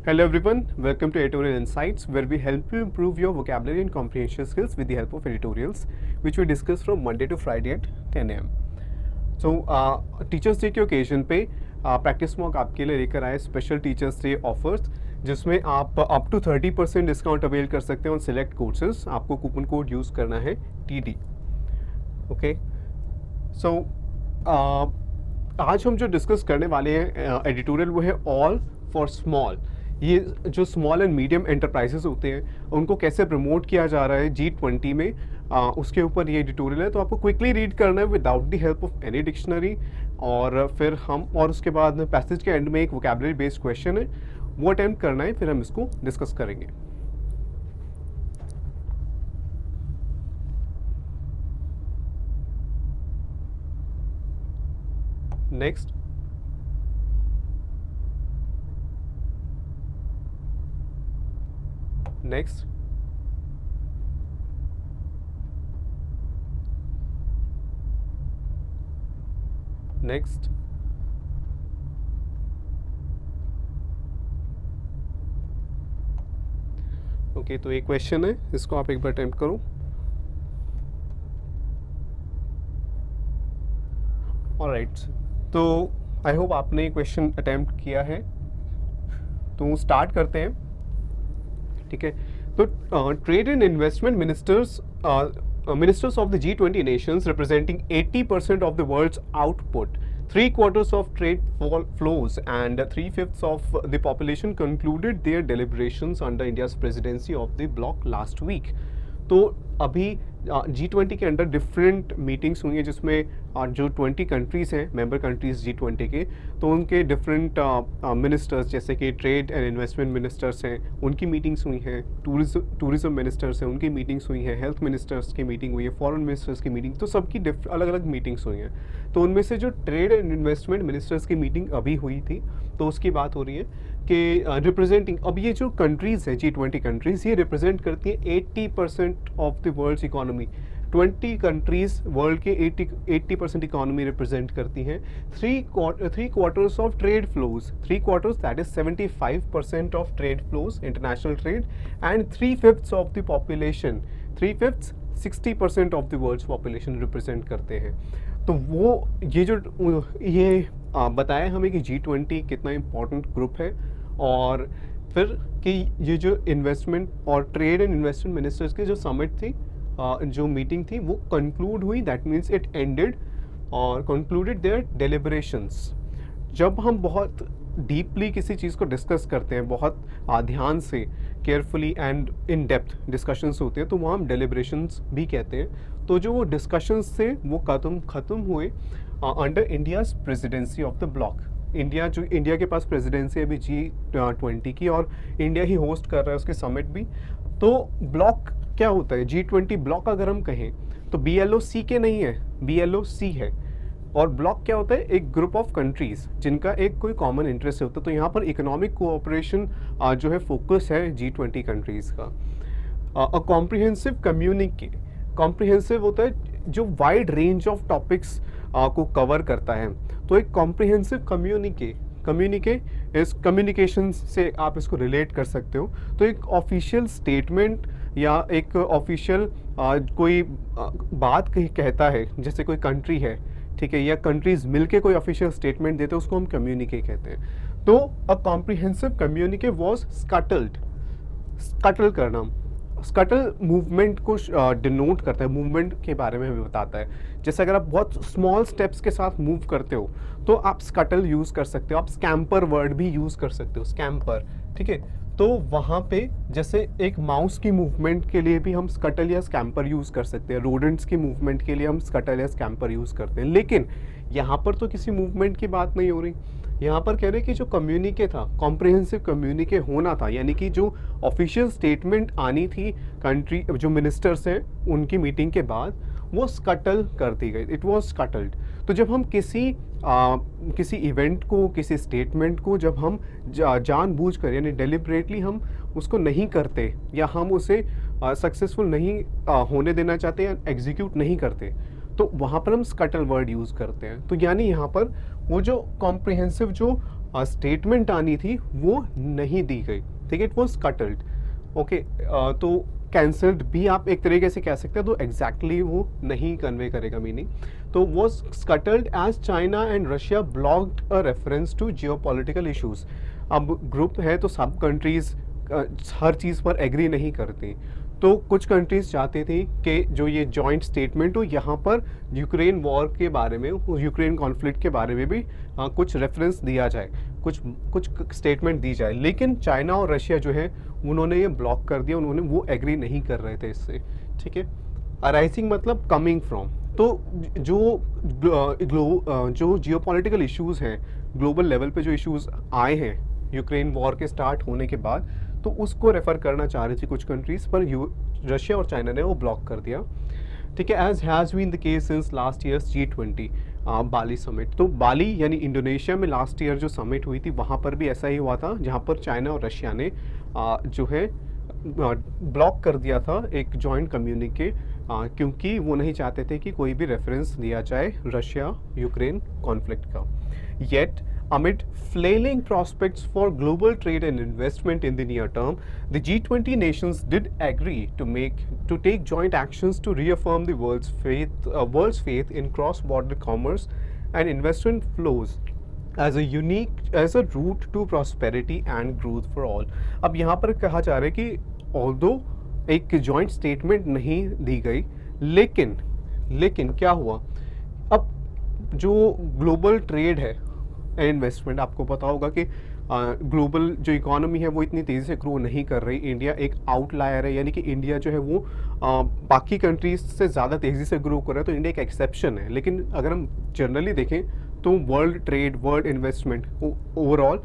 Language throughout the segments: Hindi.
Hello everyone, welcome to Editorial Insights, where we help you improve your vocabulary and comprehension skills with the help of editorials, which we discuss from Monday to Friday at 10 a.m. So, teachers day के ओकेजन पे प्रैक्टिस मॉक आपके लिए लेकर आए स्पेशल टीचर्स डे ऑफर्स, जिसमें आप अप टू 30% डिस्काउंट अवेल कर सकते हैं ऑन सिलेक्ट कोर्सेज। आपको कूपन कोड यूज़ करना है TD। ओके, सो आज हम जो डिस्कस करने वाले हैं एडिटोरियल, वो है ऑल फॉर स्मॉल। ये जो स्मॉल एंड मीडियम एंटरप्राइजेस होते हैं उनको कैसे प्रमोट किया जा रहा है G20 में, उसके ऊपर ये एडिटोरियल है। तो आपको क्विकली रीड करना है without the help of any dictionary, और फिर और उसके बाद पैसेज के एंड में एक वोकैबुलरी बेस्ड क्वेश्चन है, वो अटेम्प्ट करना है, फिर हम इसको डिस्कस करेंगे। Next, next, next, okay. तो एक क्वेश्चन है, इसको आप एक बार अटेम्प्ट करो। ऑलराइट, तो आई होप आपने क्वेश्चन अटेम्प्ट किया है। तो स्टार्ट करते हैं, ठीक है। तो trade and investment ministers of the G20 nations representing 80% of the world's output, 3/4 of trade flows and 3/5 of the population concluded their deliberations under India's presidency of the bloc last week। तो अभी G20 के अंडर डिफरेंट मीटिंग्स हुई हैं, जिसमें जो 20 कंट्रीज़ हैं, मेंबर कंट्रीज़ G20 के, तो उनके डिफरेंट मिनिस्टर्स, जैसे कि ट्रेड एंड इन्वेस्टमेंट मिनिस्टर्स हैं, उनकी मीटिंग्स हुई हैं। टूरिज्म मिनिस्टर्स हैं, उनकी मीटिंग्स हुई हैं। हेल्थ मिनिस्टर्स की मीटिंग हुई है, फॉरेन मिनिस्टर्स की मीटिंग, तो सबकी अलग अलग मीटिंग्स हुई हैं। तो उनमें से जो ट्रेड एंड इन्वेस्टमेंट मिनिस्टर्स की मीटिंग अभी हुई थी, तो उसकी बात हो रही है कि रिप्रेजेंटिंग, अब ये जो कंट्रीज़ हैं G20 कंट्रीज़, ये रिप्रेजेंट करती हैं 80% of the world's economy. 20 countries world के 80% इकोनॉमी रिप्रेजेंट करती हैं। 3/4 of trade flows, 3/4 that is 75% of trade flows, international trade, and 3/5 of the population, 3/5 60% of the world's population represent करते हैं। तो वो ये बताया हमें कि G20 कितना इम्पोर्टेंट ग्रुप है, और फिर कि ये जो इन्वेस्टमेंट और ट्रेड एंड इन्वेस्टमेंट मिनिस्टर्स की जो समिट थी, जो मीटिंग थी, वो कंक्लूड हुई, दैट मीन्स इट एंडेड और कंक्लूडेड देयर डेलिब्रेशंस। जब हम बहुत डीपली किसी चीज़ को डिस्कस करते हैं, बहुत ध्यान से, carefully and in depth discussions होते हैं, तो वहाँ हम डेलिब्रेशंस भी कहते हैं। तो जो वो डिस्कशंस थे वो ख़त्म हुए under India's presidency of the block. India के पास प्रेसिडेंसी है अभी G20 की, और इंडिया ही होस्ट कर रहा है उसकी समिट भी। तो ब्लॉक क्या होता है? G20 ब्लॉक अगर हम कहें तो BLOC के नहीं है, BLOC है। और ब्लॉक क्या होता है? एक ग्रुप ऑफ कंट्रीज़ जिनका एक कोई कॉमन इंटरेस्ट होता है। तो यहाँ पर इकोनॉमिक कोऑपरेशन जो है फोकस है G20 कंट्रीज़ का। अ कॉम्प्रिहेंसिव कम्युनिके, कॉम्प्रिहेंसिव होता है जो वाइड रेंज ऑफ टॉपिक्स को कवर करता है। तो एक कॉम्प्रिहेंसिव कम्युनिके इस कम्युनिकेशन से आप इसको रिलेट कर सकते हो। तो एक ऑफिशियल स्टेटमेंट या एक ऑफिशियल कोई बात कहता है, जैसे कोई कंट्री है, ठीक है, या कंट्रीज मिलके कोई ऑफिशियल स्टेटमेंट देते हैं, उसको हम कम्युनिके कहते हैं। तो a comprehensive communique was scuttled, scuttle करना, स्कटल मूवमेंट को डिनोट करता है, मूवमेंट के बारे में हमें बताता है। जैसे अगर आप बहुत स्मॉल स्टेप्स के साथ मूव करते हो तो आप स्कटल यूज़ कर सकते हो। आप स्कैम्पर वर्ड भी यूज़ कर सकते हो, स्कैम्पर, ठीक है। तो वहाँ पे जैसे एक माउस की मूवमेंट के लिए भी हम स्कटल या स्कैम्पर यूज़ कर सकते हैं, रोडेंट्स की मूवमेंट के लिए हम स्कटल या स्कैम्पर यूज़ करते हैं। लेकिन यहाँ पर तो किसी मूवमेंट की बात नहीं हो रही। यहाँ पर कह रहे हैं कि जो कम्युनिके था, कॉम्प्रिहेंसिव कम्युनिके होना था, यानी कि जो ऑफिशियल स्टेटमेंट आनी थी कंट्री जो मिनिस्टर्स हैं उनकी मीटिंग के बाद, वो स्कटल कर दी गई, इट वॉज स्कटल्ड। तो जब हम किसी इवेंट को, किसी स्टेटमेंट को जब हम जानबूझ कर यानी डेलिबरेटली हम उसको नहीं करते, या हम उसे सक्सेसफुल नहीं होने देना चाहते या एग्जीक्यूट नहीं करते, तो वहाँ पर हम स्कटल वर्ड यूज़ करते हैं। तो यानी यहाँ पर वो जो कॉम्प्रिहेंसिव जो स्टेटमेंट आनी थी वो नहीं दी गई, ठीक है, इट वॉज कटल्ड। ओके, तो कैंसल्ड भी आप एक तरीके से कह सकते हैं, तो एग्जैक्टली वो नहीं कन्वे करेगा मीनिंग। तो वो scuttled as China and Russia blocked a reference to geopolitical issues. अब ग्रुप है तो सब कंट्रीज हर चीज़ पर एग्री नहीं करती, तो कुछ कंट्रीज चाहती थी कि जो ये जॉइंट स्टेटमेंट हो यहाँ पर यूक्रेन वॉर के बारे में, यूक्रेन कॉन्फ्लिक्ट के बारे में भी कुछ रेफरेंस दिया जाए, कुछ स्टेटमेंट दी जाए। लेकिन चाइना और रशिया जो है उन्होंने ये ब्लॉक कर दिया, उन्होंने वो एग्री नहीं कर रहे थे इससे, ठीक है। अराइजिंग मतलब कमिंग फ्रॉम, तो जो जियोपॉलिटिकल इश्यूज हैं ग्लोबल लेवल पे, जो इश्यूज आए हैं यूक्रेन वॉर के स्टार्ट होने के बाद, तो उसको रेफर करना चाह रही थी कुछ कंट्रीज, पर रशिया और चाइना ने वो ब्लॉक कर दिया, ठीक है। As has been the case since last year's G20 Bali summit. तो बाली यानी इंडोनेशिया में लास्ट ईयर जो समिट हुई थी वहाँ पर भी ऐसा ही हुआ था, जहाँ पर चाइना और रशिया ने जो है ब्लॉक कर दिया था एक जॉइंट कम्युनिके, क्योंकि वो नहीं चाहते थे कि कोई भी रेफरेंस दिया जाए रशिया यूक्रेन कॉन्फ्लिक्ट का। Yet amid flailing prospects for global trade and investment in the near term, the G20 nations did agree to take joint actions to reaffirm the world's faith in cross-border commerce and investment flows as a route to prosperity and growth for all। अब यहाँ पर कहा जा रहा है कि although एक joint statement नहीं दी गई, लेकिन क्या हुआ, अब जो ग्लोबल ट्रेड है इन्वेस्टमेंट, आपको पता होगा कि ग्लोबल जो इकोनॉमी है वो इतनी तेज़ी से ग्रो नहीं कर रही, इंडिया एक आउटलायर है, यानी कि इंडिया जो है वो बाकी कंट्रीज से ज़्यादा तेज़ी से ग्रो कर रहा है, तो इंडिया एक एक्सेप्शन है। लेकिन अगर हम जनरली देखें तो world trade, world investment overall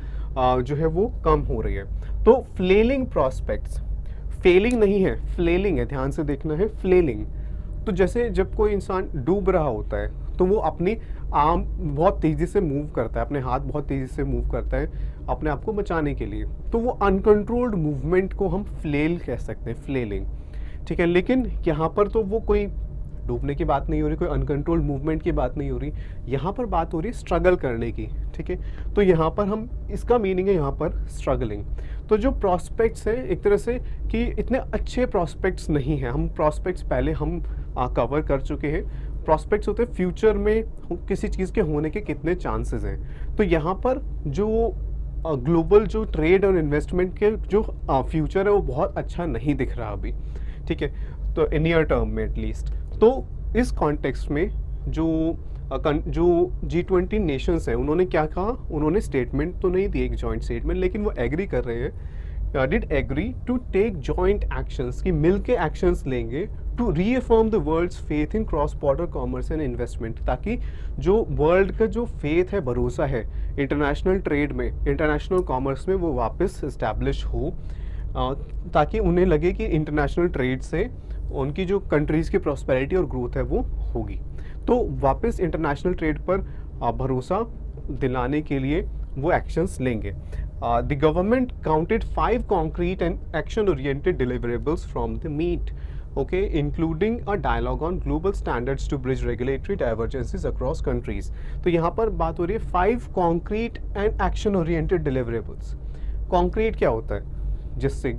जो है वो कम हो रही है। तो फ्लेलिंग प्रॉस्पेक्ट्स, फेलिंग नहीं है, फ्लेलिंग है, ध्यान से देखना है, फ्लेलिंग। तो जैसे जब कोई इंसान डूब रहा होता है तो वो अपनी आर्म बहुत तेज़ी से मूव करता है, अपने हाथ बहुत तेज़ी से मूव करता है अपने आप को बचाने के लिए, तो वो अनकंट्रोल्ड मूवमेंट को हम फ्लेल कह सकते हैं, फ्लेलिंग, ठीक है। लेकिन यहाँ पर तो वो कोई डूबने की बात नहीं हो रही, कोई अनकंट्रोल्ड मूवमेंट की बात नहीं हो रही, यहाँ पर बात हो रही है स्ट्रगल करने की, ठीक है। तो यहाँ पर हम, इसका मीनिंग है यहाँ पर स्ट्रगलिंग। तो जो प्रॉस्पेक्ट्स हैं एक तरह से कि इतने अच्छे प्रॉस्पेक्ट्स नहीं हैं, हम प्रॉस्पेक्ट्स पहले हम कवर कर चुके हैं। प्रॉस्पेक्ट्स होते हैं फ्यूचर में किसी चीज़ के होने के कितने चांसेस हैं। तो यहाँ पर जो ग्लोबल जो ट्रेड और इन्वेस्टमेंट के जो फ्यूचर है वो बहुत अच्छा नहीं दिख रहा अभी, ठीक है, तो नियर टर्म में एटलीस्ट। तो इस कॉन्टेक्स्ट में जो G20 नेशंस हैं उन्होंने क्या कहा, उन्होंने स्टेटमेंट तो नहीं दी एक जॉइंट स्टेटमेंट, लेकिन वो एग्री कर रहे हैं, did agree to take joint actions, कि मिल के एक्शंस लेंगे to reaffirm the world's faith in cross border commerce and investment, ताकि जो वर्ल्ड का जो फेथ है, भरोसा है इंटरनेशनल ट्रेड में, इंटरनेशनल कॉमर्स में, वो वापस इस्टेब्लिश हो, ताकि उन्हें लगे कि इंटरनेशनल ट्रेड से उनकी जो कंट्रीज़ की प्रॉस्पेरिटी और ग्रोथ है वो होगी। तो वापस इंटरनेशनल ट्रेड पर भरोसा दिलाने के लिए वो एक्शंस लेंगे। The government counted 5 concrete and action oriented deliverables from the meet, okay, including a dialogue on global standards to bridge regulatory divergences across countries। तो यहाँ पर बात हो रही है 5 concrete and action oriented deliverables। Concrete क्या होता है, जिससे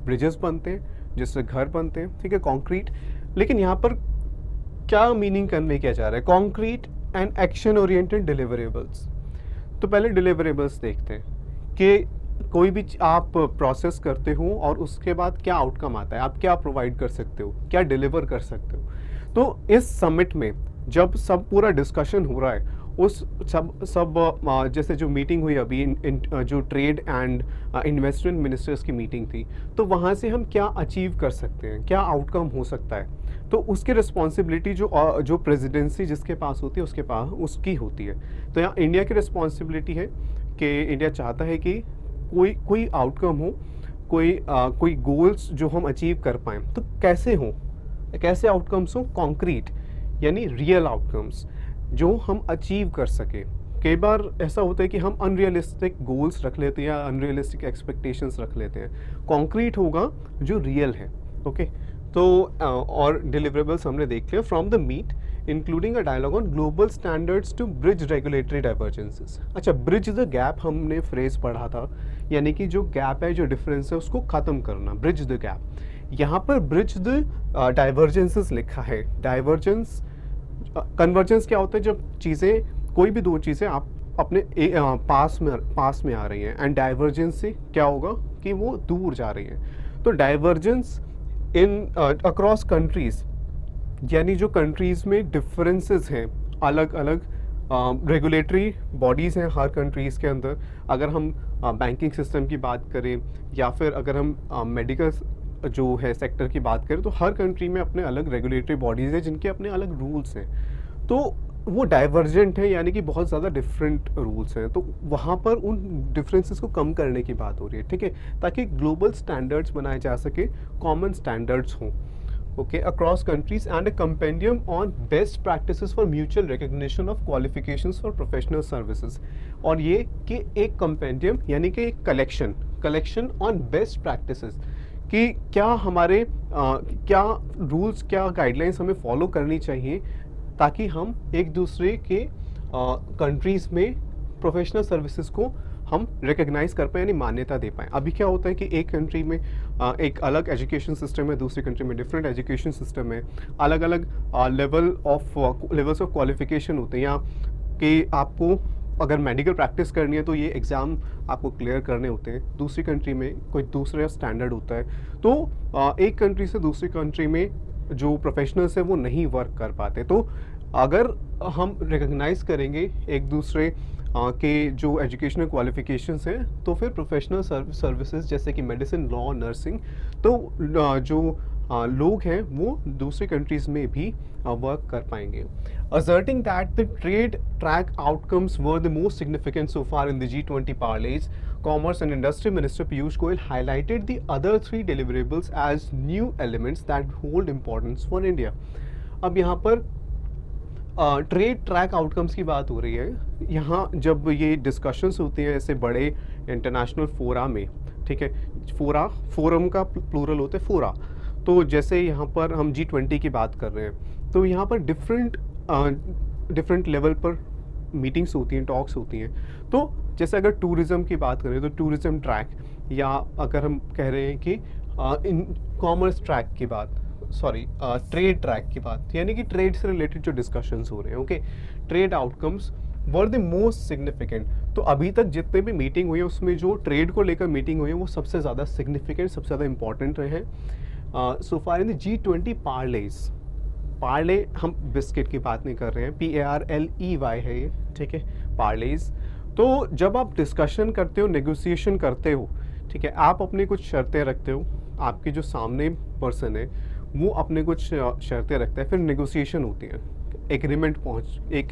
ब्रिजेस बनते हैं, जिससे घर बनते हैं, ठीक है, कॉन्क्रीट। लेकिन यहाँ पर क्या मीनिंग कन्वे किया जा रहा है, concrete and action oriented deliverables. तो पहले डिलीवरेबल्स देखते हैं कि कोई भी आप प्रोसेस करते हो और उसके बाद क्या आउटकम आता है, आप क्या प्रोवाइड कर सकते हो, क्या डिलीवर कर सकते हो। तो इस समिट में जब सब पूरा डिस्कशन हो रहा है, उस सब जैसे जो मीटिंग हुई अभी जो ट्रेड एंड इन्वेस्टमेंट मिनिस्टर्स की मीटिंग थी, तो वहाँ से हम क्या अचीव कर सकते हैं, क्या आउटकम हो सकता है, तो उसकी रिस्पॉन्सिबिलिटी जो प्रेसिडेंसी जिसके पास होती है उसकी होती है। तो यहाँ इंडिया की रिस्पॉन्सिबिलिटी है कि इंडिया चाहता है कि कोई आउटकम हो, कोई गोल्स जो हम अचीव कर पाएँ, तो कैसे आउटकम्स हो, कॉन्क्रीट यानी रियल आउटकम्स जो हम अचीव कर सके। कई बार ऐसा होता है कि हम अनरियलिस्टिक गोल्स रख लेते हैं या अनरियलिस्टिक एक्सपेक्टेशंस रख लेते हैं। कॉन्क्रीट होगा जो रियल है, ओके। तो और डिलीवरेबल्स हमने देख लिया। From the meet including a dialogue on global standards to bridge regulatory divergences. अच्छा, ब्रिज द गैप हमने फ्रेज पढ़ा था, यानी कि जो गैप है, जो डिफरेंस है, उसको ख़त्म करना, ब्रिज द गैप। यहाँ पर ब्रिज द डाइवर्जेंसेस लिखा है। डाइवर्जेंस, कन्वर्जेंस क्या होता है? जब चीज़ें, कोई भी दो चीज़ें आप अपने पास में आ रही हैं, एंड डाइवर्जेंस से क्या होगा कि वो दूर जा रही हैं। तो डाइवर्जेंस इन अक्रॉस कंट्रीज़, यानी जो कंट्रीज़ में डिफरेंसेस हैं, अलग अलग रेगुलेटरी बॉडीज़ हैं हर कंट्रीज़ के अंदर। अगर हम बैंकिंग सिस्टम की बात करें, या फिर अगर हम मेडिकल जो है सेक्टर की बात करें, तो हर कंट्री में अपने अलग रेगुलेटरी बॉडीज़ हैं जिनके अपने अलग रूल्स हैं। तो वो डाइवर्जेंट है, यानी कि बहुत ज़्यादा डिफरेंट रूल्स हैं। तो वहाँ पर उन डिफरेंसेस को कम करने की बात हो रही है, ठीक है, ताकि ग्लोबल स्टैंडर्ड्स बनाए जा सके, कॉमन स्टैंडर्ड्स हों, okay, across countries, and a compendium on best practices for mutual recognition of qualifications for professional services. और ये कि एक कंपेंडियम, यानी कि एक कलेक्शन ऑन बेस्ट प्रैक्टिसेस, कि क्या हमारे क्या रूल्स, क्या गाइडलाइंस हमें फॉलो करनी चाहिए, ताकि हम एक दूसरे के कंट्रीज़ में प्रोफेशनल सर्विसेज को हम रिकग्नाइज़ कर पाएँ, यानी मान्यता दे पाएँ। अभी क्या होता है कि एक कंट्री में एक अलग एजुकेशन सिस्टम है, दूसरी कंट्री में डिफरेंट एजुकेशन सिस्टम है, अलग अलग लेवल्स ऑफ क्वालिफिकेशन होते हैं। या कि आपको अगर मेडिकल प्रैक्टिस करनी है तो ये एग्ज़ाम आपको क्लियर करने होते हैं, दूसरी कंट्री में कोई दूसरा स्टैंडर्ड होता है। तो एक कंट्री से दूसरी कंट्री में जो प्रोफेशनल्स हैं वो नहीं वर्क कर पाते। तो अगर हम रिकग्नाइज़ करेंगे एक दूसरे के जो एजुकेशनल क्वालिफिकेशंस हैं, तो फिर प्रोफेशनल सर्विसेज जैसे कि मेडिसिन, लॉ, नर्सिंग, तो जो लोग हैं वो दूसरी कंट्रीज़ में भी वर्क कर पाएंगे। Asserting that the trade track outcomes were the most significant so far in the G20 parleys, Commerce and Industry Minister Piyush Goyal highlighted the other three deliverables as new elements that hold importance for India. अब यहाँ पर ट्रेड ट्रैक आउटकम्स की बात हो रही है। यहाँ जब ये डिस्कशंस होती हैं ऐसे बड़े इंटरनेशनल फोरा में, ठीक है, फोरम का प्लूरल होता है फोरा। तो जैसे यहाँ पर हम G20 की बात कर रहे हैं, तो यहाँ पर डिफरेंट लेवल पर मीटिंग्स होती हैं, टॉक्स होती हैं। तो जैसे अगर टूरिज़्म की बात करें तो टूरिज़्म ट्रैक, या अगर हम कह रहे हैं कि इन कॉमर्स ट्रैक की बात, ट्रेड ट्रैक की बात, यानी कि ट्रेड से रिलेटेड जो डिस्कशंस हो रहे हैं, okay, trade outcomes were the most significant. तो अभी तक जितने भी मीटिंग हुई है उसमें जो ट्रेड को लेकर मीटिंग हुई है वो सबसे ज़्यादा सिग्निफिकेंट, सबसे ज़्यादा इंपॉर्टेंट रहे हैं सो फार in the G20 Parle's. Parle, हम बिस्किट की बात नहीं कर रहे हैं, PARLEY है ये, ठीक है, पार्लेज। तो जब आप डिस्कशन करते हो, नेगोशिएशन करते हो, ठीक है, आप अपनी कुछ शर्तें रखते हो, आपके जो सामने पर्सन है वो अपने कुछ शर्तें रखता है, फिर नेगोशिएशन होती है एक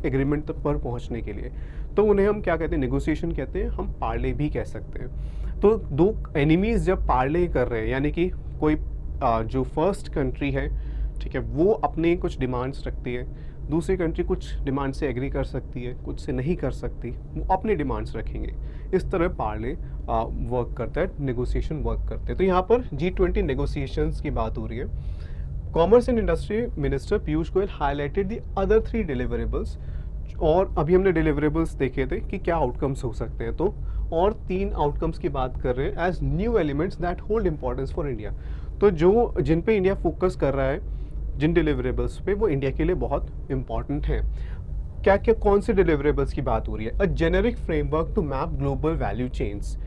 एग्रीमेंट पर पहुंचने के लिए। तो उन्हें हम क्या कहते हैं? नेगोशिएशन कहते हैं, हम पार्ले भी कह सकते हैं। तो दो एनिमीज़ जब पार्ले कर रहे हैं, यानी कि कोई जो फर्स्ट कंट्री है, ठीक है, वो अपने कुछ डिमांड्स रखती है, दूसरी कंट्री कुछ डिमांड से एग्री कर सकती है, कुछ से नहीं कर सकती, वो अपनी डिमांड्स रखेंगे। इस तरह पार्ले वर्क करता है, नेगोशिएशन वर्क करते हैं। तो यहाँ पर G20 नेगोशिएशंस की बात हो रही है। Commerce and industry minister Piyush Goyal highlighted the other 3 deliverables, और अभी हमने डिलीवरेबल्स देखे थे कि क्या आउटकम्स हो सकते हैं, तो और 3 आउटकम्स की बात कर रहे हैं as new elements that hold importance for India. तो जो जिन पे इंडिया फोकस कर रहा है, जिन डिलीवरेबल्स पे, वो इंडिया के लिए बहुत इंपॉर्टेंट हैं। क्या क्या कौन से डिलीवरेबल्स की बात हो रही है? A generic framework to map global value chains.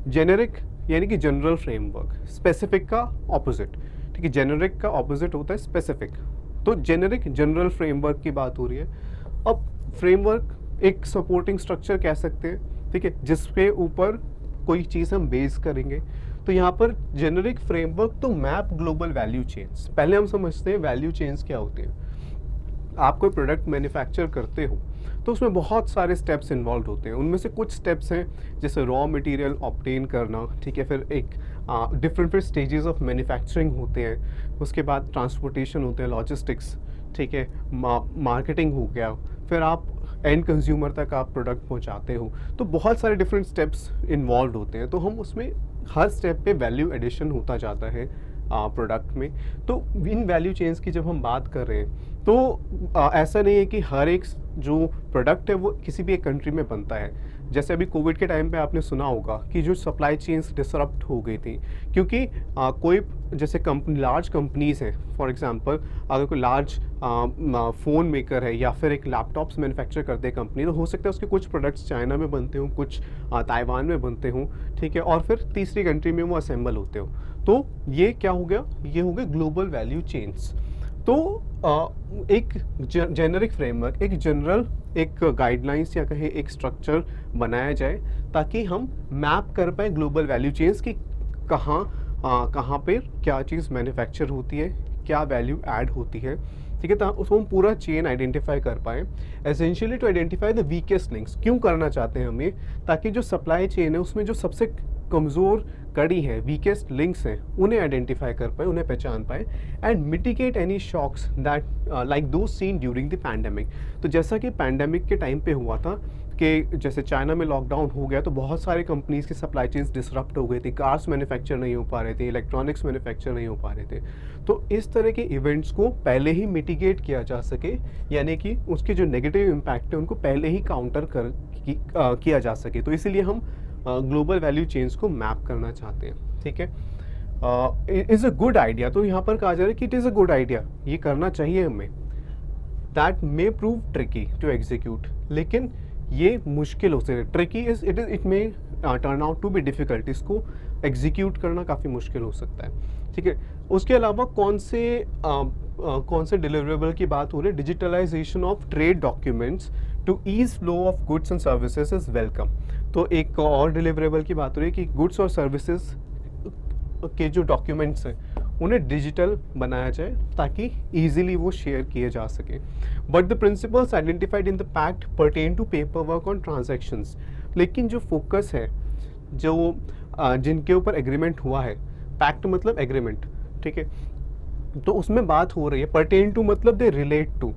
Generic यानी कि जनरल फ्रेमवर्क, स्पेसिफिक का ऑपोजिट, ठीक है, जेनेरिक का ऑपोजिट होता है स्पेसिफिक। तो जेनेरिक जनरल फ्रेमवर्क की बात हो रही है। अब फ्रेमवर्क एक सपोर्टिंग स्ट्रक्चर कह सकते हैं, ठीक है, जिसके ऊपर कोई चीज़ हम बेस करेंगे। तो यहाँ पर generic framework to map global value chains. पहले हम समझते हैं वैल्यू चेन्स क्या होते हैं। आप कोई प्रोडक्ट मैन्युफैक्चर करते हो तो उसमें बहुत सारे स्टेप्स इन्वॉल्व होते हैं। उनमें से कुछ स्टेप्स हैं जैसे रॉ मटेरियल ऑब्टेन करना, ठीक है, फिर एक डिफरेंट स्टेजेस ऑफ मैन्युफैक्चरिंग होते हैं, उसके बाद ट्रांसपोर्टेशन होते हैं, लॉजिस्टिक्स, ठीक है, मार्केटिंग हो गया, फिर आप एंड कंज्यूमर तक आप प्रोडक्ट पहुंचाते हो। तो बहुत सारे डिफरेंट स्टेप्स इन्वॉल्व होते हैं। तो हम उसमें हर स्टेप पे वैल्यू एडिशन होता जाता है प्रोडक्ट में। तो इन वैल्यू चेन्स की जब हम बात कर रहे हैं तो ऐसा नहीं है कि हर एक जो प्रोडक्ट है वो किसी भी एक कंट्री में बनता है। जैसे अभी कोविड के टाइम पे आपने सुना होगा कि जो सप्लाई चेन्स डिसरप्ट हो गई थी, क्योंकि कोई जैसे लार्ज कंपनीज़ हैं, फॉर एग्जांपल अगर कोई लार्ज फ़ोन मेकर है या फिर एक लैपटॉप्स मैन्युफैक्चर करते हैं कंपनी, तो हो सकता है उसके कुछ प्रोडक्ट्स चाइना में बनते हों, कुछ ताइवान में बनते हों, ठीक है, और फिर तीसरी कंट्री में वो असेंबल होते हो। तो ये क्या हो गया, ये हो गए ग्लोबल वैल्यू चेन्स। तो एक जेनरिक फ्रेमवर्क, एक जनरल एक गाइडलाइंस या कहें एक स्ट्रक्चर बनाया जाए ताकि हम मैप कर पाए ग्लोबल वैल्यू चेन्स की कहाँ पे क्या चीज़ मैन्युफैक्चर होती है, क्या वैल्यू ऐड होती है, ठीक है, तो उसको हम पूरा चेन आइडेंटिफाई कर पाएँ। Essentially to identify the weakest links, क्यों करना चाहते हैं हम ये, ताकि जो सप्लाई चेन है उसमें जो सबसे कमज़ोर कड़ी है, वीकेस्ट लिंक्स हैं, उन्हें आइडेंटिफाई कर पाए, उन्हें पहचान पाए, and mitigate any shocks that like those seen during the pandemic. तो जैसा कि पैंडेमिक के टाइम पे हुआ था कि जैसे चाइना में लॉकडाउन हो गया तो बहुत सारे कंपनीज़ की सप्लाई चेन्स डिसरप्ट हो गई थी, कार्स मैन्युफैक्चर नहीं हो पा रहे थे, इलेक्ट्रॉनिक्स मैन्युफैक्चर नहीं हो पा रहे थे। तो इस तरह के इवेंट्स को पहले ही मिटिगेट किया जा सके, यानी कि उसके जो नेगेटिव इम्पैक्ट है उनको पहले ही काउंटर किया जा सके। तो इसीलिए हम ग्लोबल वैल्यू चेन्स को मैप करना चाहते हैं, ठीक है। इज़ अ गुड आइडिया, तो यहाँ पर कहा जा रहा है कि it is a good idea, ये करना चाहिए हमें। That may prove tricky to execute, लेकिन ये मुश्किल हो सकता है। Tricky it may turn out to be difficult, इसको एग्जीक्यूट करना काफ़ी मुश्किल हो सकता है, ठीक है। उसके अलावा कौन से डिलीवरेबल की बात हो रही है, digitalisation of trade documents to ease flow of goods and services is welcome. तो एक और डिलीवरेबल की बात हो रही है कि गुड्स और सर्विसेज के जो डॉक्यूमेंट्स हैं उन्हें डिजिटल बनाया जाए ताकि ईजिली वो शेयर किए जा सके। But the principles identified in the pact pertain to paper work on transactions, लेकिन जो फोकस है, जो जिनके ऊपर एग्रीमेंट हुआ है, पैक्ट मतलब एग्रीमेंट, ठीक है, तो उसमें बात हो रही है, पर्टेन टू मतलब दे रिलेट टू,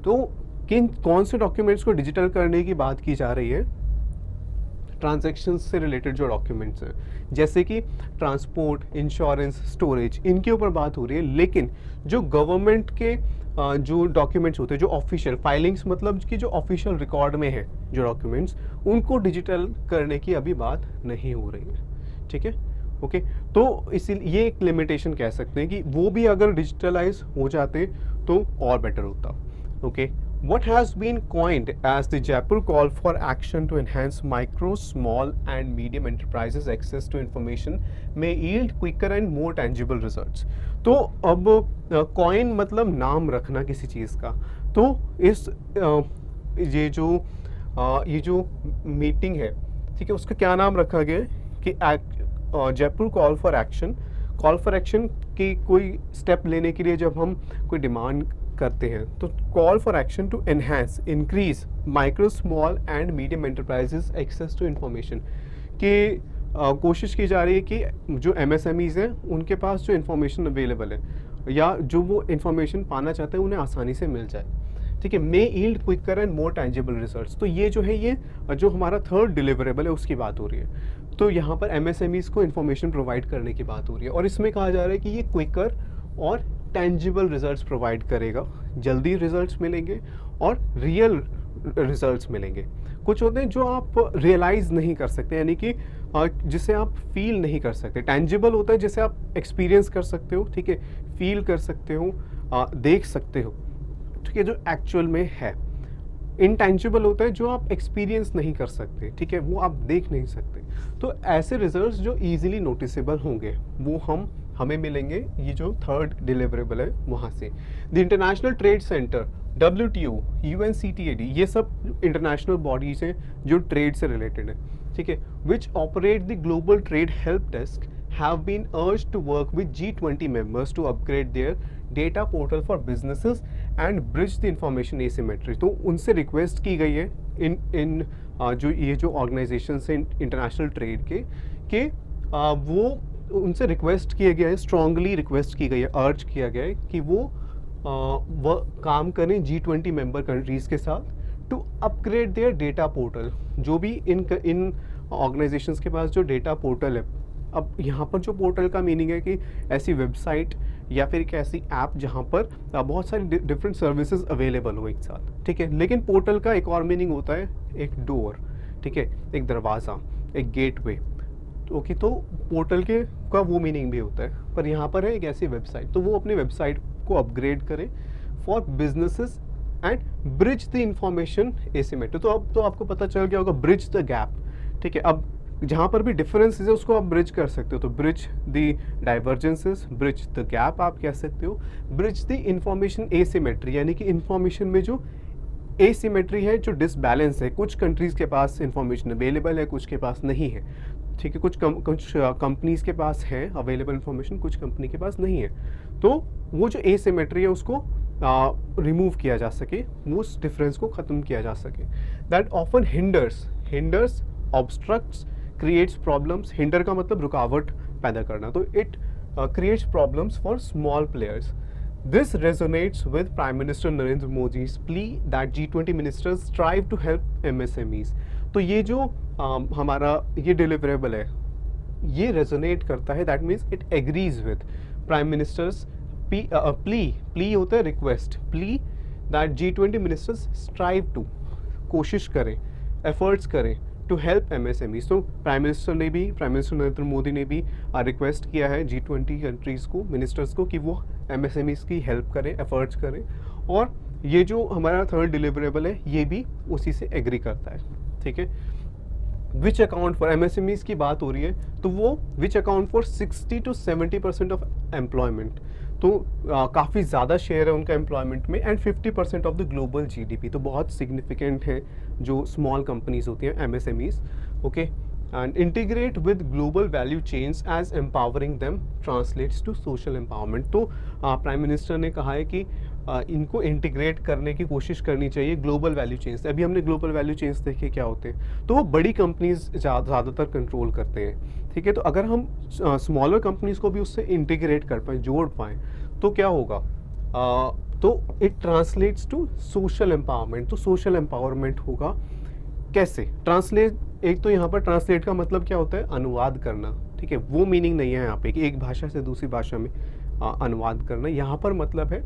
तो कौन से डॉक्यूमेंट्स को डिजिटल करने की बात की जा रही है, ट्रांजैक्शंस से रिलेटेड जो डॉक्यूमेंट्स हैं, जैसे कि ट्रांसपोर्ट, इंश्योरेंस, स्टोरेज, इनके ऊपर बात हो रही है। लेकिन जो गवर्नमेंट के जो डॉक्यूमेंट्स होते हैं, जो ऑफिशियल फाइलिंग्स मतलब कि जो ऑफिशियल रिकॉर्ड में है जो डॉक्यूमेंट्स, उनको डिजिटल करने की अभी बात नहीं हो रही है, ठीक है, ओके। तो इसीलिए ये एक लिमिटेशन कह सकते हैं कि वो भी अगर डिजिटलाइज हो जाते तो और बेटर होता, okay. What has been coined as the Jaipur call for action to enhance micro, small and medium enterprises access to information may yield quicker and more tangible results। तो अब coin मतलब नाम रखना किसी चीज़ का, तो इस ये जो मीटिंग है, ठीक है, उसका क्या नाम रखा गया है कि जयपुर कॉल फॉर एक्शन की कोई स्टेप लेने के लिए जब हम कोई डिमांड करते हैं तो call for action to enhance increase micro, small and medium enterprises access to information, कि कोशिश की जा रही है कि जो MSMEs हैं उनके पास जो इन्फॉर्मेशन अवेलेबल है या जो वो इन्फॉर्मेशन पाना चाहते हैं उन्हें आसानी से मिल जाए, ठीक है। May yield quicker and more tangible results, तो ये जो है, ये जो हमारा थर्ड डिलीवरेबल है उसकी बात हो रही है। तो यहाँ पर MSMEs को इन्फॉर्मेशन प्रोवाइड करने की बात हो रही है और इसमें कहा जा रहा है कि ये क्विकर और टेंजिबल रिजल्ट्स प्रोवाइड करेगा, जल्दी रिजल्ट्स मिलेंगे और रियल रिजल्ट्स मिलेंगे। कुछ होते हैं जो आप रियलाइज़ नहीं कर सकते, यानी कि जिसे आप फील नहीं कर सकते। टेंजिबल होता है जिसे आप एक्सपीरियंस कर सकते हो, ठीक है, फील कर सकते हो, देख सकते हो, ठीक है, जो एक्चुअल में है। इनटेंजिबल होता है जो आप एक्सपीरियंस नहीं कर सकते, ठीक है, वो आप देख नहीं सकते। तो ऐसे रिजल्ट्स जो ईजिली नोटिसेबल होंगे वो हमें मिलेंगे, ये जो थर्ड डिलीवरेबल है वहाँ से। The international trade centre, WTO, UNCTAD, ये सब इंटरनेशनल बॉडीज़ हैं जो ट्रेड से रिलेटेड है, ठीक है, which operate the global trade help desk have been urged to work with G20 members to upgrade their data portal for businesses and bridge the information asymmetry. तो उनसे रिक्वेस्ट की गई है इन जो ऑर्गेनाइजेशंस हैं इंटरनेशनल ट्रेड के वो उनसे रिक्वेस्ट किया गया है, स्ट्रांगली रिक्वेस्ट की गई है, अर्ज किया गया है कि वो काम करें G20 मेंबर कंट्रीज़ के साथ to upgrade their data portal. जो भी इन ऑर्गेनाइजेशंस के पास जो डेटा पोर्टल है अब यहाँ पर जो पोर्टल का मीनिंग है कि ऐसी वेबसाइट या फिर एक ऐसी ऐप जहाँ पर बहुत सारी डिफरेंट सर्विसेज अवेलेबल हो एक साथ, ठीक है। लेकिन पोर्टल का एक और मीनिंग होता है एक डोर, ठीक है, एक दरवाज़ा, एक गेटवे। ओके, तो पोर्टल के का वो मीनिंग भी होता है, पर यहाँ पर है एक ऐसी वेबसाइट, तो वो अपनी वेबसाइट को अपग्रेड करें for businesses and bridge the information asymmetry. तो अब तो आपको पता चल गया होगा ब्रिज द गैप, ठीक है। अब जहाँ पर भी डिफरेंस है उसको आप ब्रिज कर सकते हो, तो bridge the divergences, bridge the gap आप कह सकते हो, ब्रिज द इंफॉर्मेशन एसिमेट्री, यानी कि इंफॉर्मेशन में जो एसिमेट्री है, जो डिसबैलेंस है, कुछ कंट्रीज़ के पास इंफॉर्मेशन अवेलेबल है, कुछ के पास नहीं है, ठीक है। कुछ कंपनीज़ के पास है अवेलेबल इंफॉर्मेशन, कुछ कंपनी के पास नहीं है। तो वो जो एसिमेट्री है उसको रिमूव किया जा सके, उस डिफरेंस को ख़त्म किया जा सके। That often hinders obstructs creates problems. Hinder का मतलब रुकावट पैदा करना, तो it creates problems for small players. This resonates with Prime Minister Narendra Modi's plea that G20 ministers strive to help MSMEs. तो ये जो हमारा ये डिलीवरेबल है, ये रेजोनेट करता है, that means it agrees with prime minister's plea होता है request, plea that G20 ministers strive to, कोशिश करें, एफर्ट्स करें टू हेल्प MSMEs। तो प्राइम मिनिस्टर नरेंद्र मोदी ने भी रिक्वेस्ट किया है G20 कंट्रीज़ को, मिनिस्टर्स को, कि वो MSMEs की हेल्प करें, एफर्ट्स करें। और ये जो हमारा थर्ड डिलीवरेबल है ये भी उसी से एग्री करता है, ठीक है। विच अकाउंट फॉर MSMEs की बात हो रही है, तो वो which account for 60 to 70% of employment, तो काफ़ी ज़्यादा शेयर है उनका एम्प्लॉयमेंट में, and 50% of the global GDP। तो बहुत सिग्निफिकेंट है जो स्मॉल कंपनीज होती हैं MSMEs, okay. And integrate with global value chains as empowering them translates to social empowerment. तो प्राइम मिनिस्टर ने कहा है कि इनको इंटीग्रेट करने की कोशिश करनी चाहिए ग्लोबल वैल्यू चेन्स। अभी हमने ग्लोबल वैल्यू चेन्स देखे क्या होते हैं, तो वो बड़ी कंपनीज ज़्यादातर कंट्रोल करते हैं, ठीक है। तो अगर हम स्मॉलर कंपनीज को भी उससे इंटीग्रेट कर पाएँ, जोड़ पाएँ, तो क्या होगा, तो it translates to social empowerment. तो सोशल एम्पावरमेंट होगा कैसे, ट्रांसलेट, एक तो यहाँ पर ट्रांसलेट का मतलब क्या होता है, अनुवाद करना, ठीक है। वो मीनिंग नहीं है यहाँ पे कि एक भाषा से दूसरी भाषा में अनुवाद करना। यहाँ पर मतलब है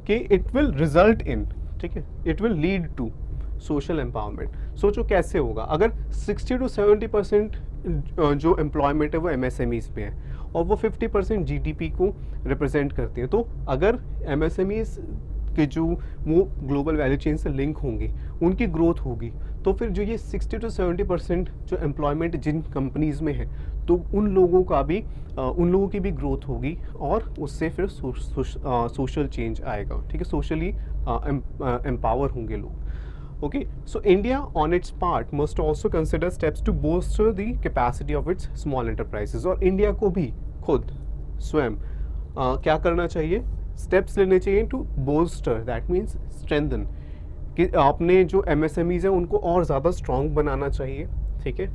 कि इट विल रिजल्ट इन, ठीक है, it will lead to social empowerment. सोचो कैसे होगा, अगर 60 to 70% जो एम्प्लॉयमेंट है वो MSMEs में है और वो 50% GDP को रिप्रेजेंट करती है, तो अगर MSMEs के जो वो ग्लोबल वैल्यू चेन से लिंक होंगे, उनकी ग्रोथ होगी, तो फिर जो ये 60 to 70% जो एम्प्लॉयमेंट जिन कंपनीज़ में है, तो उन लोगों की भी ग्रोथ होगी और उससे फिर सोशल चेंज आएगा, ठीक है, सोशली एम्पावर होंगे लोग। Okay, so India on its part must also consider steps to bolster the capacity of its small enterprises। और इंडिया को भी खुद स्वयं क्या करना चाहिए, स्टेप्स लेने चाहिए to bolster, that means strengthen, कि अपने जो MSMEs हैं उनको और ज़्यादा स्ट्रॉन्ग बनाना चाहिए, ठीक है।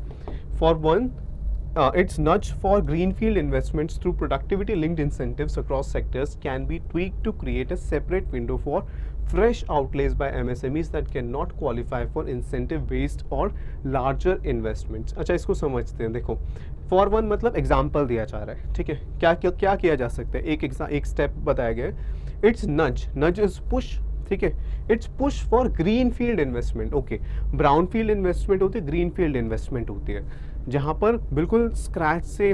For one, its nudge for greenfield investments through productivity linked incentives across sectors can be tweaked to create a separate window for fresh outlays by MSMEs that cannot qualify for incentive based or larger investments। अच्छा, इसको समझते हैं। देखो, फॉर वन मतलब एग्जाम्पल दिया जा रहा है, ठीक है। क्या किया जा सकता है, एक स्टेप बताया गया है। इट्स नज इज पुश, ठीक है, it's push for green field investment. Okay, brown field investment होती है, ग्रीन फील्ड इन्वेस्टमेंट होती है, जहाँ पर बिल्कुल स्क्रैच से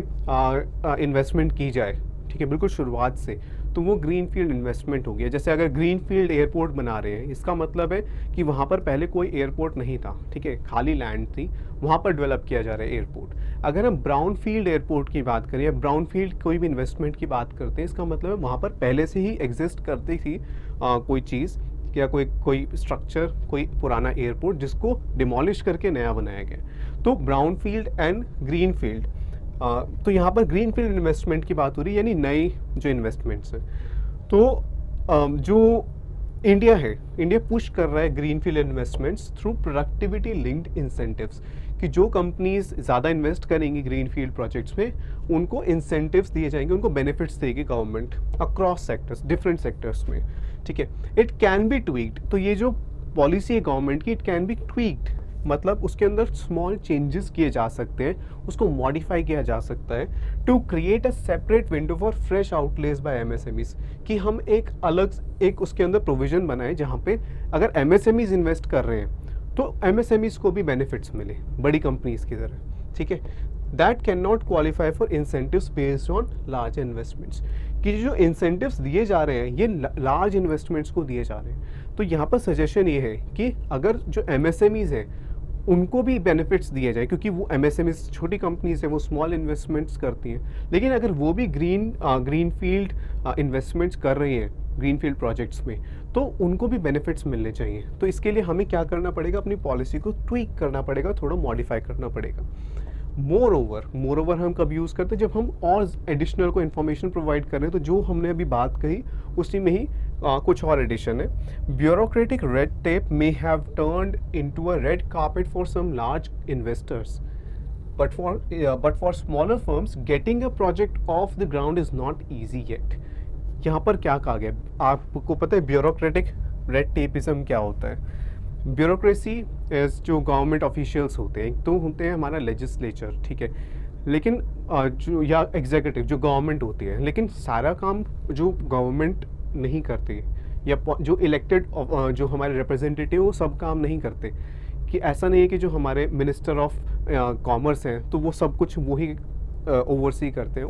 इन्वेस्टमेंट की जाए, ठीक है, बिल्कुल शुरुआत से, तो वो ग्रीन फील्ड इन्वेस्टमेंट हो गया। जैसे अगर ग्रीन फील्ड एयरपोर्ट बना रहे हैं, इसका मतलब है कि वहाँ पर पहले कोई एयरपोर्ट नहीं था, ठीक है, खाली लैंड थी, वहाँ पर डेवलप किया जा रहा है एयरपोर्ट। अगर हम ब्राउन फील्ड एयरपोर्ट की बात करें या ब्राउन फील्ड कोई भी इन्वेस्टमेंट की बात करते हैं, इसका मतलब है वहाँ पर पहले से ही एग्जिस्ट करती थी कोई चीज़ या कोई स्ट्रक्चर, कोई पुराना एयरपोर्ट जिसको डिमोलिश करके नया बनाया गया। तो brown field and green field, तो यहाँ पर ग्रीन फील्ड इन्वेस्टमेंट की बात हो रही है, यानी नई जो इन्वेस्टमेंट्स है। तो जो इंडिया पुश कर रहा है green field investments through productivity linked incentives, कि जो कंपनीज ज़्यादा इन्वेस्ट करेंगी ग्रीन फील्ड प्रोजेक्ट्स में, उनको इंसेंटिव्स दिए जाएंगे, उनको बेनिफिट्स देगी government across sectors, different sectors में, ठीक है। इट कैन बी ट्वीक्ड, तो ये जो पॉलिसी है गवर्नमेंट की, इट कैन बी ट्वीक्ड, मतलब उसके अंदर स्मॉल चेंजेस किए जा सकते हैं, उसको मॉडिफाई किया जा सकता है to create a separate window for fresh outlays by MSMEs, कि हम एक अलग एक उसके अंदर प्रोविजन बनाए जहाँ पे अगर एमएसएमईज इन्वेस्ट कर रहे हैं तो एमएसएमईज को भी बेनिफिट्स मिले बड़ी कंपनीज की तरह, ठीक है। That can not qualify for incentives based on large investments, कि जो इंसेंटिव्स दिए जा रहे हैं ये लार्ज इन्वेस्टमेंट्स को दिए जा रहे हैं। तो यहाँ पर सजेशन ये है कि अगर जो एमएसएमईज हैं उनको भी बेनिफिट्स दिए जाए, क्योंकि वो एमएसएमईज छोटी कंपनीज है, वो स्मॉल इन्वेस्टमेंट्स करती हैं, लेकिन अगर वो भी ग्रीन फील्ड इन्वेस्टमेंट्स कर रही हैं ग्रीन फील्ड प्रोजेक्ट्स में, तो उनको भी बेनिफिट्स मिलने चाहिए। तो इसके लिए हमें क्या करना पड़ेगा, अपनी पॉलिसी को ट्वीक करना पड़ेगा, थोड़ा मॉडिफाई करना पड़ेगा। मोर ओवर हम कब यूज़ करते हैं, जब हम और एडिशनल को इन्फॉर्मेशन प्रोवाइड कर रहे हैं। तो जो हमने अभी बात कही उसी में ही कुछ और एडिशन है। Bureaucratic red tape may have turned into a red carpet for some large investors, but for smaller firms getting a project off the ground is not easy yet. यहाँ पर क्या कहा गया, आपको पता है ब्यूरोक्रेटिक रेड टेपिज्म क्या होता है? ब्यूरोक्रेसी एज जो गवर्नमेंट ऑफिशियल्स होते हैं, तो होते हैं हमारा लेजिस्लेचर, ठीक है, लेकिन जो या एग्जीक्यूटिव जो गवर्नमेंट होती है, लेकिन सारा काम जो गवर्नमेंट नहीं करती, या जो इलेक्टेड जो हमारे रिप्रेजेंटेटिव वो सब काम नहीं करते। कि ऐसा नहीं है कि जो हमारे मिनिस्टर ऑफ कॉमर्स हैं तो वो सब कुछ वही ओवरसी करते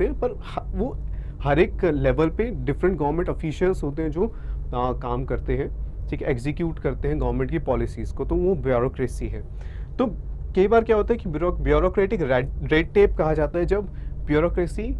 हैं, पर वो हर एक लेवल पे डिफरेंट गवर्नमेंट ऑफिशियल्स होते हैं जो काम करते हैं, ठीक है, एग्जीक्यूट करते हैं गवर्नमेंट की पॉलिसीज़ को, तो वो ब्यूरोक्रेसी है। तो कई बार क्या होता है कि ब्यूरोक्रेटिक रेड टेप कहा जाता है जब ब्यूरोक्रेसी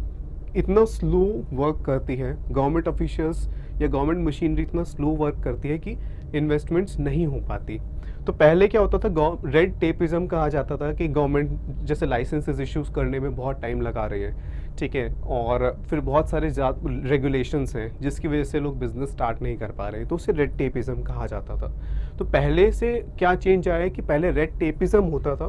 इतना स्लो वर्क करती है, गवर्नमेंट ऑफिशियल्स या गवर्नमेंट मशीनरी इतना स्लो वर्क करती है कि इन्वेस्टमेंट्स नहीं हो पाती। तो पहले क्या होता था, रेड टेपिज्म कहा जाता था कि गवर्नमेंट जैसे लाइसेंसेस इश्यूज़ करने में बहुत टाइम लगा रही है, ठीक है, और फिर बहुत सारे रेगुलेशंस हैं जिसकी वजह से लोग बिजनेस स्टार्ट नहीं कर पा रहे, तो उसे रेड टेपिज्म कहा जाता था। तो पहले से क्या चेंज आया है कि पहले रेड टेपिज्म होता था,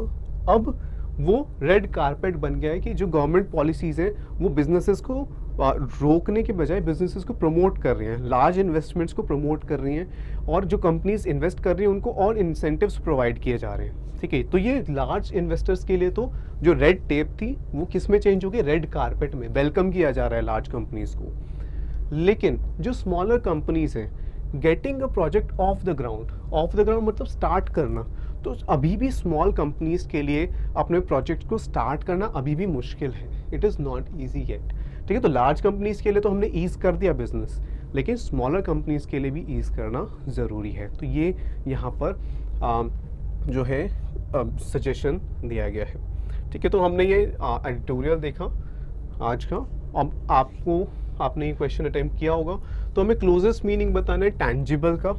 अब वो रेड कारपेट बन गया है कि जो गवर्नमेंट पॉलिसीज़ हैं वो बिजनेसेस को रोकने के बजाय बिजनेसेस को प्रमोट कर रही हैं, लार्ज इन्वेस्टमेंट्स को प्रमोट कर रही हैं, और जो कंपनीज इन्वेस्ट कर रही हैं उनको और इंसेंटिव्स प्रोवाइड किए जा रहे हैं, ठीक है। तो ये लार्ज इन्वेस्टर्स के लिए तो जो रेड टेप थी वो किस में चेंज हो गई, रेड कारपेट में वेलकम किया जा रहा है लार्ज कंपनीज को। लेकिन जो स्मॉलर कंपनीज हैं, getting a project off the ground मतलब स्टार्ट करना, तो अभी भी स्मॉल कंपनीज के लिए अपने प्रोजेक्ट को स्टार्ट करना अभी भी मुश्किल है, it is not easy yet, ठीक है। तो लार्ज कंपनीज के लिए तो हमने ईज़ कर दिया बिजनेस, लेकिन स्मॉलर कंपनीज के लिए भी ईज़ करना ज़रूरी है। तो ये यहाँ पर जो है सजेशन दिया गया है, ठीक है। तो हमने ये एडिटोरियल देखा आज का। अब आपने ये क्वेश्चन अटेम्प्ट किया होगा, तो हमें क्लोजेस्ट मीनिंग बताना है टैंजिबल का,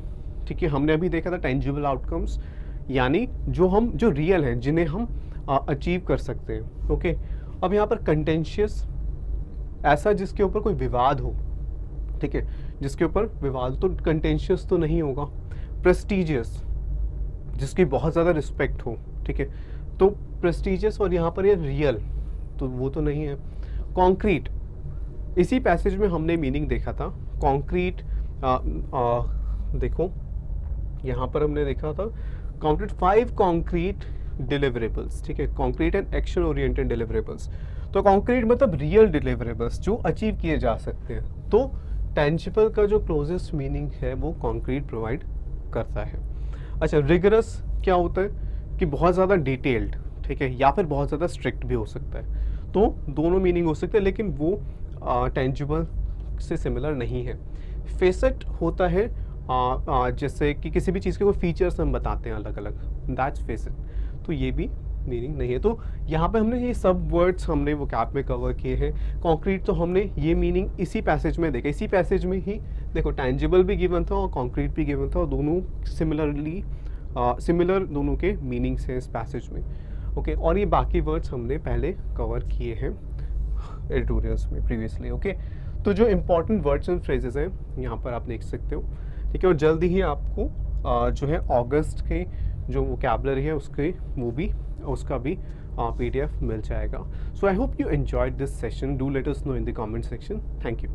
ठीक है। हमने अभी देखा था टैंजिबल आउटकम्स, यानी जो रियल हैं, जिन्हें हम अचीव कर सकते हैं, ओके। अब यहाँ पर कंटेंशियस, ऐसा जिसके ऊपर कोई विवाद हो, ठीक है, जिसके ऊपर विवाद, तो कंटेंशियस तो नहीं होगा। प्रेस्टिजियस, जिसकी बहुत ज़्यादा रिस्पेक्ट हो, ठीक है, तो प्रेस्टिजियस, और यहाँ पर ये रियल, तो वो तो नहीं है। कॉन्क्रीट, इसी पैसेज में हमने मीनिंग देखा था कॉन्क्रीट, देखो यहाँ पर हमने देखा था कॉन्क्रीट 5 कॉन्क्रीट डिलीवरेबल्स, ठीक है, concrete and action oriented deliverables. तो कॉन्क्रीट मतलब रियल डिलीवरेबल्स जो अचीव किए जा सकते हैं। तो टेंजिबल का जो क्लोजेस्ट मीनिंग है वो कॉन्क्रीट प्रोवाइड करता है। अच्छा, रिगरस क्या होता है कि बहुत ज़्यादा डिटेल्ड, ठीक है, या फिर बहुत ज़्यादा स्ट्रिक्ट भी हो सकता है। तो दोनों मीनिंग हो सकते हैं, लेकिन वो टेंजिबल से सिमिलर नहीं है। फेसेट होता है जैसे कि किसी भी चीज़ के वो फीचर्स हम बताते हैं अलग अलग, दैट्स फेसेट, तो ये भी मीनिंग नहीं है। तो यहाँ पे हमने ये सब वर्ड्स हमने वो कैप में कवर किए हैं। कॉन्क्रीट तो हमने ये मीनिंग इसी पैसेज में देखा, इसी पैसेज में ही देखो टैंजिबल भी गिवन था और कॉन्क्रीट भी गिवन था, और दोनों सिमिलर दोनों के मीनिंग्स हैं इस पैसेज में, ओके। और ये बाकी वर्ड्स हमने पहले कवर किए हैं एडिटोरियल्स में प्रीवियसली, ओके। तो जो इम्पॉर्टेंट वर्ड्स एंड फ्रेजेस हैं यहाँ पर आप देख सकते हो, ठीक है। और जल्दी ही आपको जो है अगस्त के जो वोकैबुलरी है उसका भी PDF मिल जाएगा। So I hope you enjoyed this session, do let us know in the comment section. Thank you.